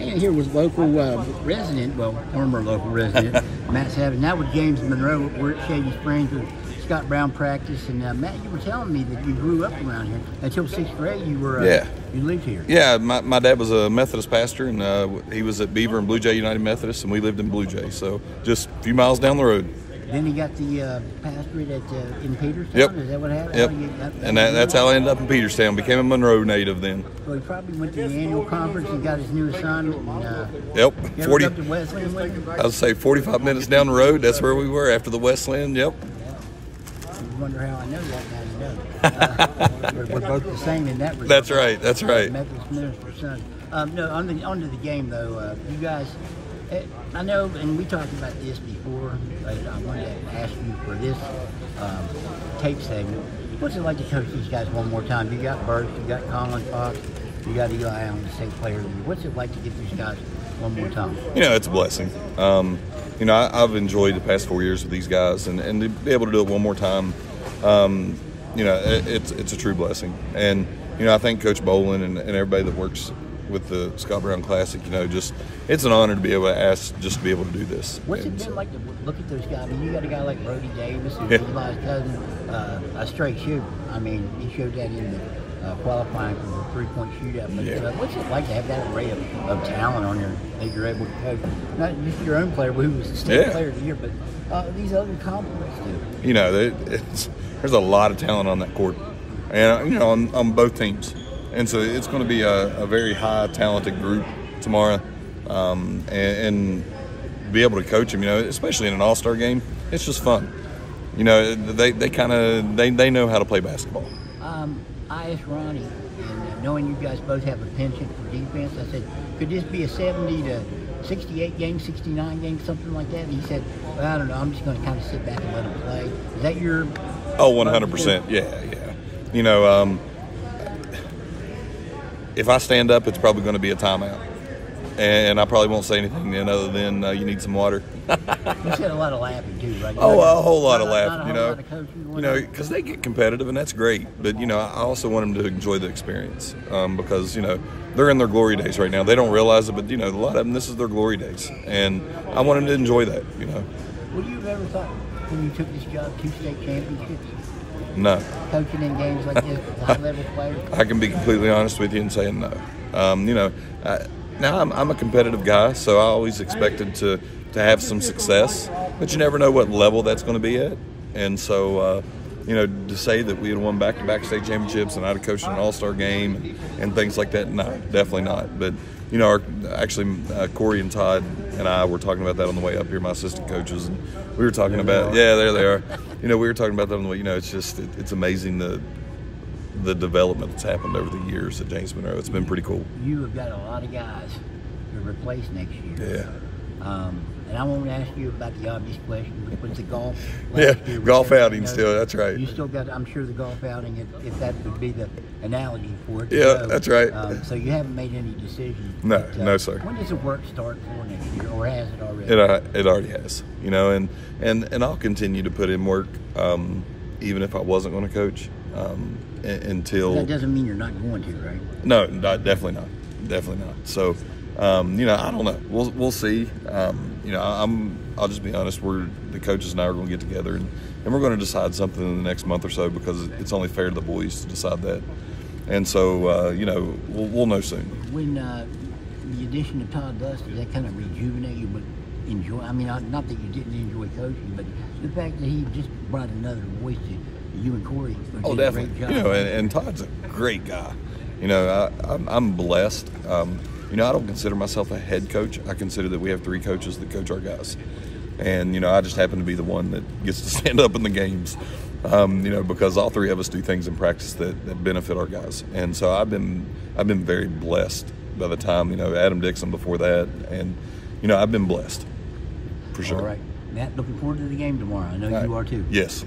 And here was local resident, well, former local resident, Matt Sauvage. Now with James Monroe, we're at Shady Springs with Scott Brown practice. And Matt, you were telling me that you grew up around here. Until 6th grade, you were you lived here. Yeah, my dad was a Methodist pastor, and he was at Beaver and Blue Jay United Methodist, and we lived in Blue Jay, so just a few miles down the road. Then he got the pastorate in Peterstown? Yep. Is that what happened? Yep. And that's how I ended up in Peterstown. Became a Monroe native then. So he probably went to the annual conference and got his new assignment. And, yep. You ever up to Wesleyan with him? I would say 45 minutes down the road. That's where we were after the Wesleyan. Yep. Yeah. You wonder how I know that. Now you know. We're both the same in that regard. That's right. That's right. Methodist minister's son. No, onto the game though. You guys. I know, and we talked about this before, but I wanted to ask you for this tape segment. What's it like to coach these guys one more time? You got Burks, you got Colin Fox, you got Eli on the state player. What's it like to get these guys one more time? You know, it's a blessing. You know, I've enjoyed the past 4 years with these guys, and to be able to do it one more time, you know, it's a true blessing. And, you know, I thank Coach Bolin and everybody that works with the Scott Brown Classic. You know, just it's an honor to be able to ask, just to be able to do this. What's it been like to look at those guys? I mean, you got a guy like Brody Davis, who's Eli's cousin, a straight shooter. I mean, he showed that in the qualifying for the three-point shootout. But what's it like to have that array of talent on there that you're able to coach? Not just your own player, who was the state player of the year, but these other compliments too. You know, there's a lot of talent on that court, and you know, on both teams. And so it's going to be a very high talented group tomorrow, and be able to coach them, you know, especially in an all-star game, it's just fun. You know, they know how to play basketball. I asked Ronnie, and knowing you guys both have a penchant for defense, I said, could this be a 70 to 68 game, 69 game, something like that? And he said, well, I don't know, I'm just going to kind of sit back and let them play. Is that your... Oh, 100%. Yeah. You know, if I stand up, it's probably going to be a timeout. And I probably won't say anything then other than you need some water. You said a lot of laughing too, right? Oh, a whole lot of laughing, you know, because they get competitive and that's great. But, you know, I also want them to enjoy the experience because, you know, they're in their glory days right now. They don't realize it, but, you know, a lot of them, this is their glory days. And I want them to enjoy that, you know. Would you have ever thought when you took this job, 2 state championships? No. Coaching in games like this with high-level players? I can be completely honest with you and say no. You know, now I'm a competitive guy, so I always expected to have some success, but you never know what level that's going to be at. And so, you know, to say that we had won back-to-back state championships and I'd have coached an all-star game and things like that, no, definitely not. But, you know, Corey and Todd and I were talking about that on the way up here, my assistant coaches, and we were talking about, there they are. You know, we were talking about that on the way. You know, it's just, it's amazing the development that's happened over the years at James Monroe. It's been pretty cool. You have got a lot of guys to replace next year. Yeah. And I won't ask you about the obvious question, but the golf. Golf outing still, that's right. You still got, I'm sure, the golf outing, if that would be the analogy for it. Yeah, that's right. So you haven't made any decisions. No, but, no, sir. When does the work start for next year, or has it already? It already has, you know, and I'll continue to put in work, even if I wasn't going to coach, until. That doesn't mean you're not going to, right? No, definitely not. So, you know, I don't know. We'll see. You know, I'll just be honest. The coaches and I are going to get together and we're going to decide something in the next month or so because it's only fair to the boys to decide that. And so, you know, we'll know soon. When the addition of Todd Dust, does that kind of rejuvenate you? But enjoy. I mean, not that you didn't enjoy coaching, but the fact that he just brought another voice to you and Corey. Oh, definitely. You know, and Todd's a great guy. You know, I'm blessed. You know, I don't consider myself a head coach. I consider that we have 3 coaches that coach our guys. And, you know, I just happen to be the one that gets to stand up in the games, you know, because all 3 of us do things in practice that benefit our guys. And so I've been very blessed by the time, you know, Adam Dixon before that. And, you know, I've been blessed, for sure. All right. Matt, looking forward to the game tomorrow. I know you are too. Yes.